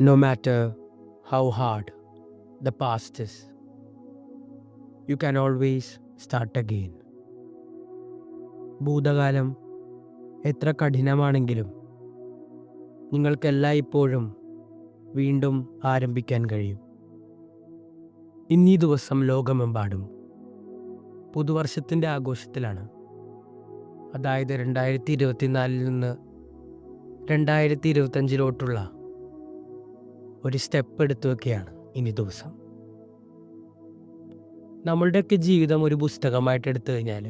No matter how hard the past is, you can always start again. ഭൂതകാലം എത്ര കഠിനമാണെങ്കിലും നിങ്ങൾക്കെല്ലായ്പ്പോഴും വീണ്ടും ആരംഭിക്കാൻ കഴിയും. ഇന്നീ ദിവസം ലോകമെമ്പാടും പുതുവർഷത്തിൻ്റെ ആഘോഷത്തിലാണ്. അതായത് 2024 നിന്ന് 2025 ഒരു സ്റ്റെപ്പ് എടുത്തു വയ്ക്കുകയാണ് ഇനി ദിവസം. നമ്മളുടെയൊക്കെ ജീവിതം ഒരു പുസ്തകമായിട്ട് എടുത്തു കഴിഞ്ഞാൽ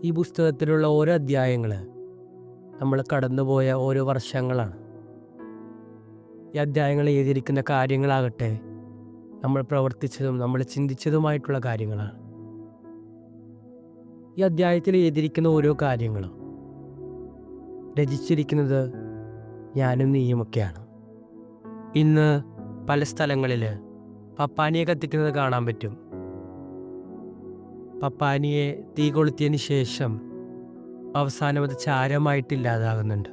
ഈ പുസ്തകത്തിലുള്ള ഓരോ അധ്യായങ്ങൾ നമ്മൾ കടന്നുപോയ ഓരോ വർഷങ്ങളാണ്. ഈ അധ്യായങ്ങൾ എഴുതിയിരിക്കുന്ന കാര്യങ്ങളാകട്ടെ നമ്മൾ പ്രവർത്തിച്ചതും നമ്മൾ ചിന്തിച്ചതുമായിട്ടുള്ള കാര്യങ്ങളാണ്. ഈ അധ്യായത്തിൽ എഴുതിയിരിക്കുന്ന ഓരോ കാര്യങ്ങളും രചിച്ചിരിക്കുന്നത് ഞാനും നീയുമൊക്കെയാണ്. ഇന്ന് പല സ്ഥലങ്ങളിൽ പപ്പാനിയെ കത്തിക്കുന്നത് കാണാൻ പറ്റും. പപ്പാനിയെ തീ കൊളുത്തിയതിന് ശേഷം അവസാനം അത് ചാരമായിട്ടില്ലാതാകുന്നുണ്ട്.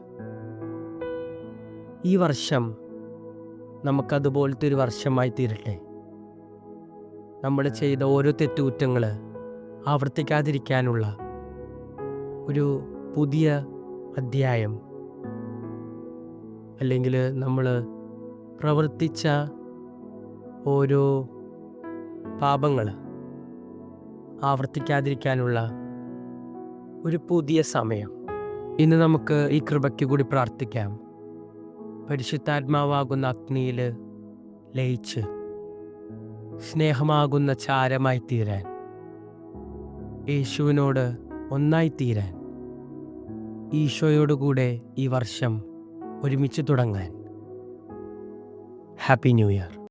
ഈ വർഷം നമുക്കതുപോലത്തെ ഒരു വർഷമായി തീരട്ടെ. നമ്മൾ ചെയ്ത ഓരോ തെറ്റുകുറ്റങ്ങൾ ആവർത്തിക്കാതിരിക്കാനുള്ള ഒരു പുതിയ അധ്യായം, അല്ലെങ്കിൽ നമ്മൾ പ്രവർത്തിച്ച ഓരോ പാപങ്ങൾ ആവർത്തിക്കാതിരിക്കാനുള്ള ഒരു പുതിയ സമയം. ഇന്ന് നമുക്ക് ഈ കൃപയ്ക്ക് കൂടി പ്രാർത്ഥിക്കാം. പരിശുദ്ധാത്മാവാകുന്ന അഗ്നിയിൽ ലയിച്ച് സ്നേഹമാകുന്ന ചാരമായി തീരാൻ, യേശുവിനോട് ഒന്നായി തീരാൻ, ഈശോയോടുകൂടെ ഈ വർഷം ഒരുമിച്ച് തുടങ്ങാൻ. Happy new year.